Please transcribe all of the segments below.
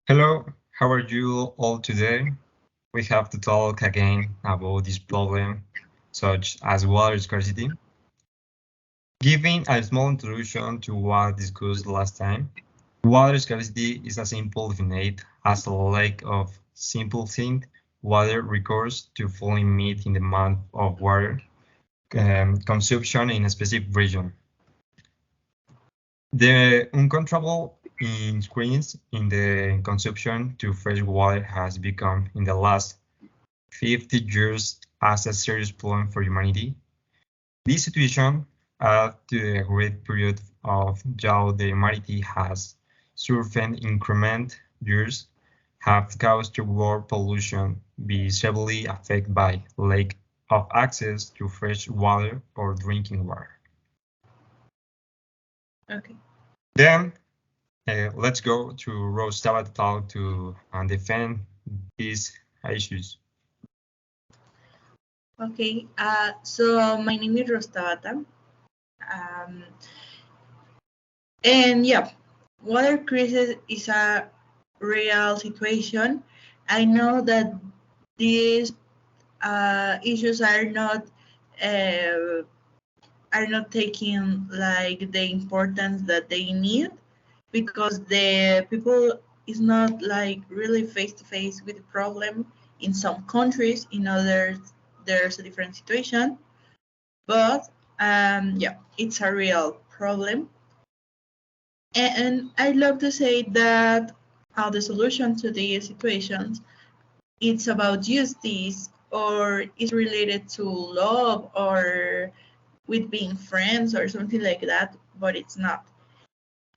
Hello, how are you all today? We have to talk again about this problem, such as water scarcity. Giving a small introduction to what discussed last time, water scarcity is a simple definite as a lack of simple thing water recourse to fully meet in demand of water consumption in a specific region. The uncontrollable increase in the consumption to fresh water has become, in the last 50 years, as a serious problem for humanity. This situation, added to a great period of drought the humanity has suffered increment years, have caused the world pollution be severely affected by lack of access to fresh water or drinking water. Okay. Then let's go to Rose Tabata to defend these issues. Okay. So my name is Rostabata. And yeah, water crisis is a real situation. I know that these issues uh, are not taking like the importance that they need because the people is not like really face to face with the problem. In some countries, in others there's a different situation, but yeah, it's a real problem. And I'd love to say that the solution to these situations it's about justice or is related to love or with being friends or something like that, but it's not.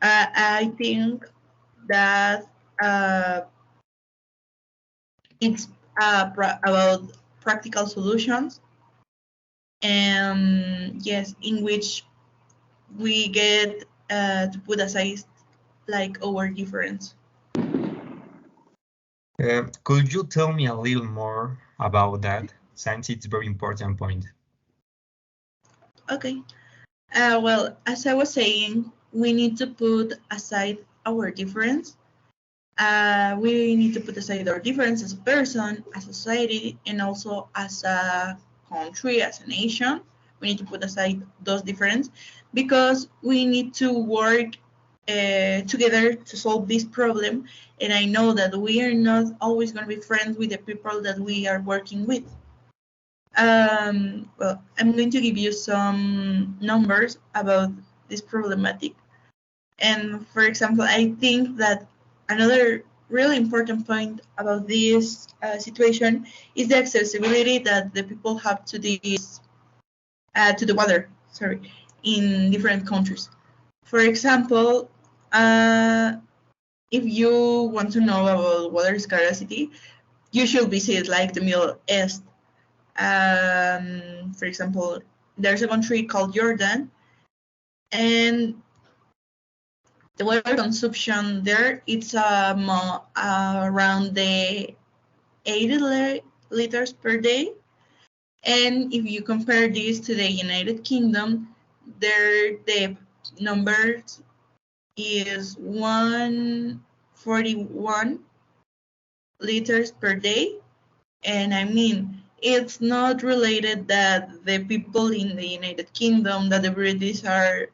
I think that uh, it's about practical solutions, and yes, in which we get to put aside like our difference. Could you tell me a little more about that, since it's a very important point? Okay. Well, as I was saying, we need to put aside our difference. We need to put aside our difference as a person, as a society, and also as a country, as a nation. We need to put aside those differences because we need to work together to solve this problem. And I know that we are not always going to be friends with the people that we are working with. Well, I'm going to give you some numbers about this problematic. And for example, I think that another really important point about this situation is the accessibility that the people have to this to the water. Sorry, in different countries. For example, uh, if you want to know about water scarcity, you should visit like the Middle East. For example, there's a country called Jordan, and the water consumption there it's around the 80 liters per day. And if you compare this to the United Kingdom, there the number is 141 liters per day. And I mean, it's not related that the people in the United Kingdom, that the British are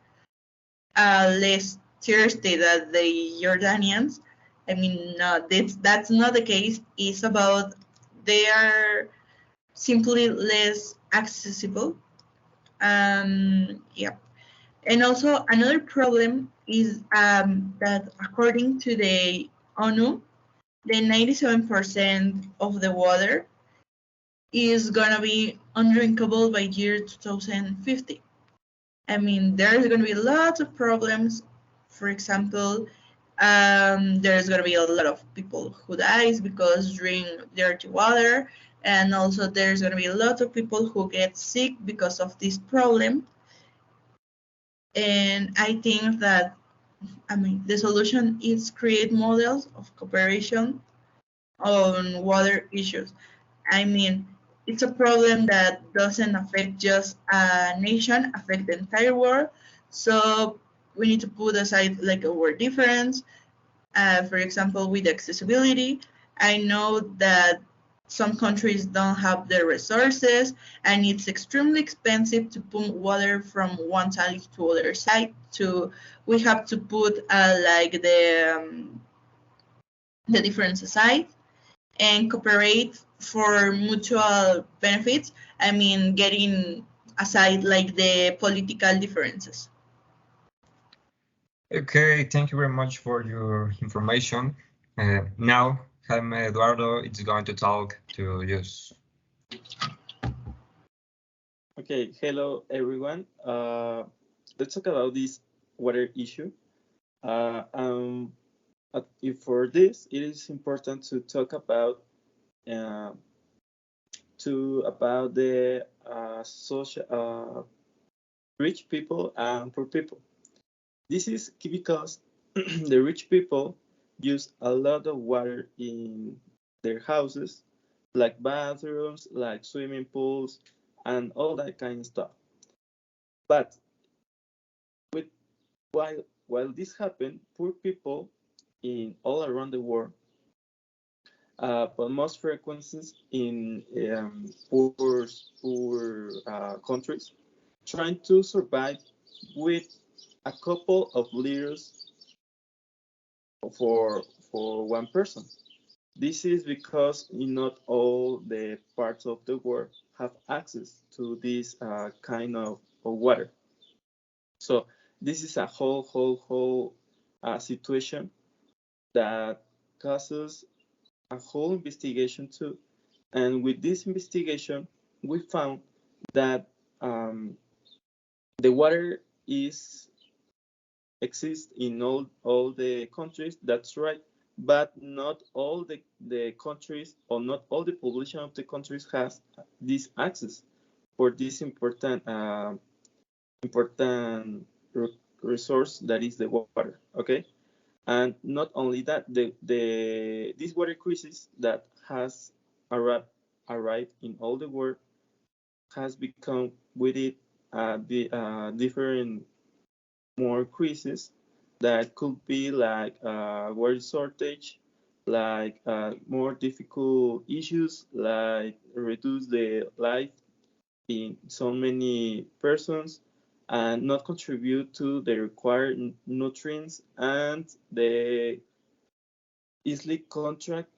less thirsty than the Jordanians. I mean, no, that's not the case. It's about they are simply less accessible. Yeah. And also another problem is that according to the ONU, the 97% of the water is gonna be undrinkable by year 2050. I mean, there's going to be lots of problems. For example, there's going to be a lot of people who dies because drink dirty water, and also there's going to be a lot of people who get sick because of this problem. And I think that the solution is create models of cooperation on water issues. I mean, it's a problem that doesn't affect just a nation, affect the entire world. So we need to put aside like our difference. For example, with accessibility, I know that some countries don't have the resources and it's extremely expensive to pump water from one side to other side. So we have to put like the different sides and cooperate for mutual benefits. I mean, getting aside like the political differences. Okay, thank you very much for your information. Now, Jaime Eduardo is going to talk to you. Okay, hello everyone. Let's talk about this water issue. For this, it is important to talk about uh, the social rich people and poor people. This is because the rich people use a lot of water in their houses, like bathrooms, like swimming pools, and all that kind of stuff. But with while this happened, poor people in all around the world, but most frequencies in poor countries, trying to survive with a couple of liters for one person. This is because not all the parts of the world have access to this kind of water. So this is a whole situation that causes a whole investigation too. And with this investigation, we found that the water is exists in all the countries. That's right, but not all the countries or not all the population of the countries has this access for this important resource that is the water. Okay. And not only that, this water crisis that has arrived in all the world has become with it different more crises that could be like water shortage, like more difficult issues, like reduce the life in so many persons and not contribute to the required nutrients and the easily contract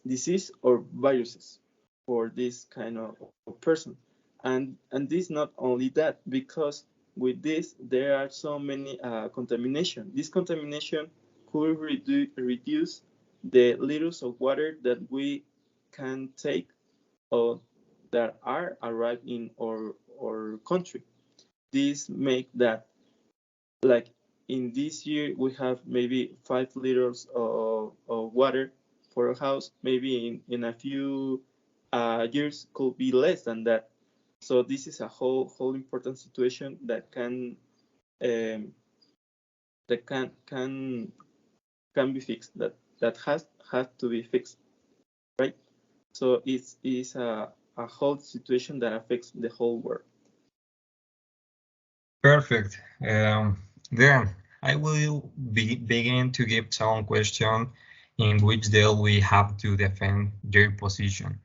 disease or viruses for this kind of person. And this not only that, because with this there are so many contamination. This contamination could reduce the liters of water that we can take or that are arrived in our country. This make that like in this year we have maybe 5 liters of water for a house. Maybe in a few years could be less than that. So this is a whole important situation that um, can be fixed. That has to be fixed, right? So it's a whole situation that affects the whole world. Perfect. Then I will begin to give some question in which they we have to defend their position.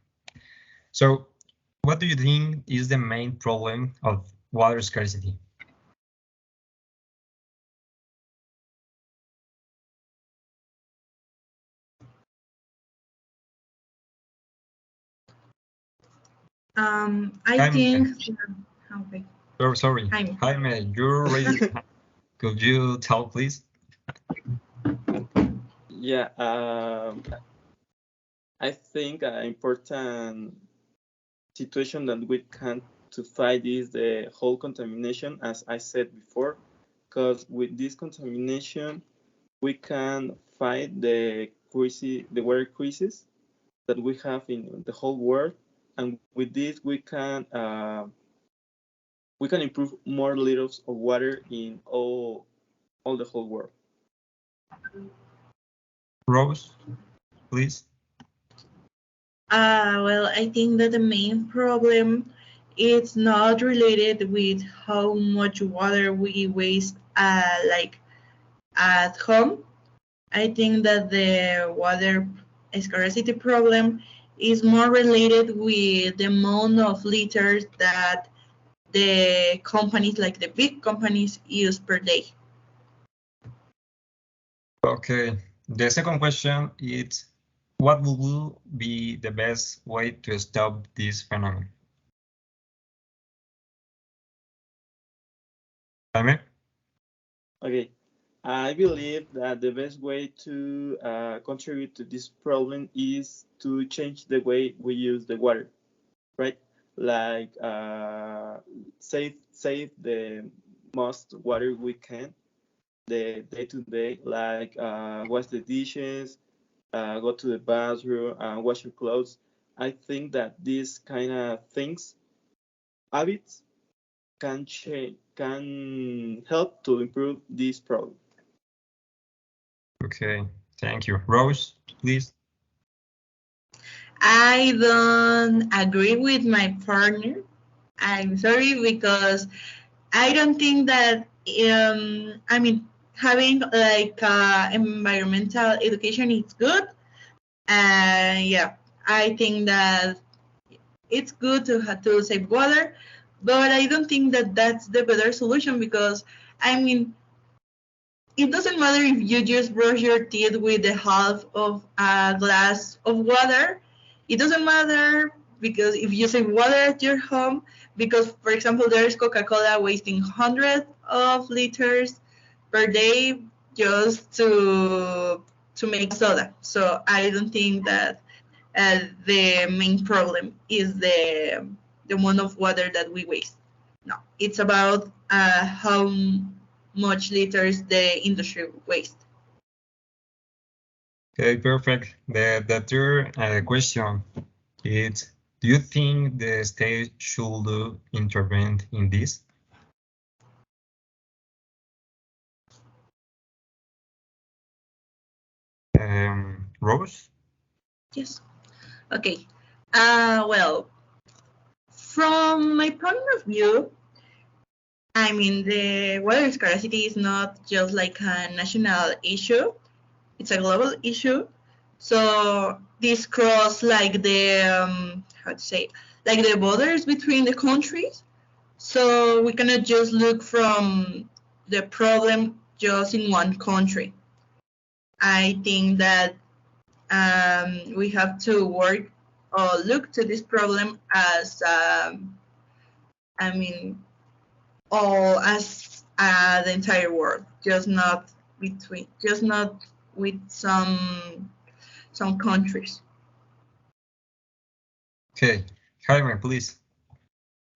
So, what do you think is the main problem of water scarcity? I Jaime, think. Okay. sorry, Jaime. Jaime, you're raising. Could you tell, please? Yeah, I think an important situation that we can to fight is the whole contamination, as I said before, because with this contamination we can fight the water crisis that we have in the whole world, and with this we can improve more liters of water in all the whole world. Rose, please. Well, I think that the main problem is not related with how much water we waste, like at home. I think that the water scarcity problem is more related with the amount of liters that the companies, like the big companies, use per day. Okay. The second question is, what will be the best way to stop this phenomenon? Jaime? Okay, I believe that the best way to contribute to this problem is to change the way we use the water, right? Like save the most water we can, the day to day, like wash the dishes, go to the bathroom, wash your clothes. I think that these kind of things, habits, can change, can help to improve this problem. Okay, thank you. Rose, please. I don't agree with my partner. I'm sorry because I don't think that I mean having like environmental education is good. And yeah, I think that it's good to have to save water, but I don't think that that's the better solution because I mean it doesn't matter if you just brush your teeth with the half of a glass of water. It doesn't matter because if you save water at your home, because for example, there's Coca-Cola wasting hundreds of liters per day just to make soda. So I don't think that the main problem is the amount of water that we waste. No, it's about how much liters the industry waste. Okay, perfect. The third question is, do you think the state should intervene in this? Rose? Yes. Okay. Well, from my point of view, I mean, the water scarcity is not just like a national issue, it's a global issue. So this cross like the, how to say, like the borders between the countries. So we cannot just look from the problem just in one country. I think that we have to work or look to this problem as, I mean, all as the entire world, just not with some countries. Okay, Jaime, please.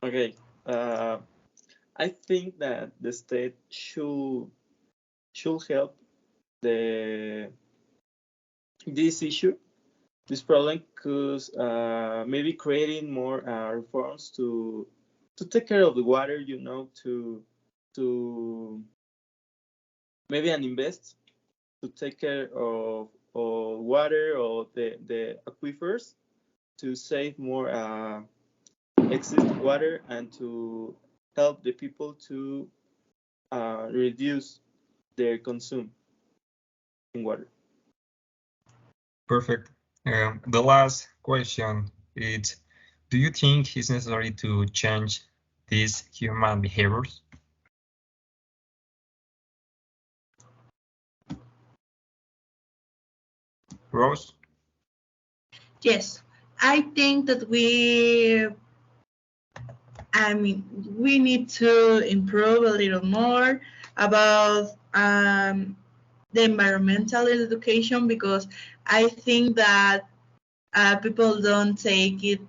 Okay, I think that the state should help the this issue, this problem, because maybe creating more reforms to take care of the water, to maybe and invest to take care of water or the aquifers to save more excess water and to help the people to reduce their consume in water. Perfect. The last question is, do you think it's necessary to change these human behaviors? Rose? Yes, I think that we need to improve a little more about the environmental education because I think that people don't take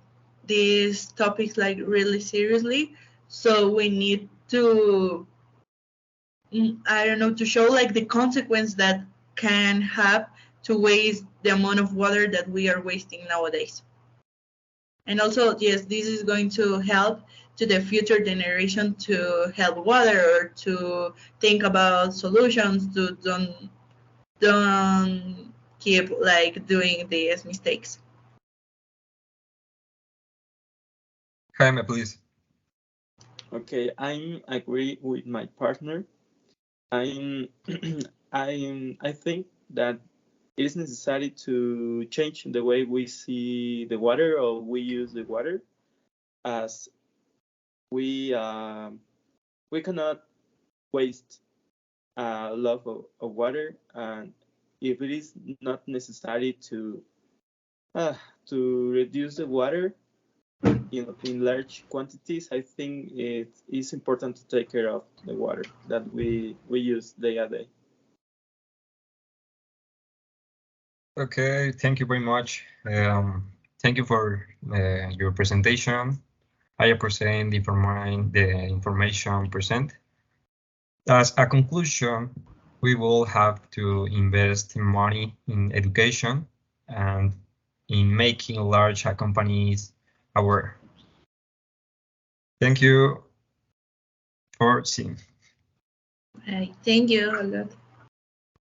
these topics like really seriously. So we need to, I don't know, to show like the consequence that can have to waste the amount of water that we are wasting nowadays. And also, yes, this is going to help to the future generation to help water or to think about solutions to don't keep like doing these mistakes. Jaime, please. Okay, I agree with my partner. I'm I think that it is necessary to change the way we see the water or we use the water, as we cannot waste a lot of water, and if it is not necessary to reduce the water in large quantities, I think it is important to take care of the water that we use day a day. Okay, thank you very much. Thank you for your presentation. I appreciate the information present. As a conclusion, we will have to invest money in education and in making large companies aware. Thank you for seeing. Thank you a lot.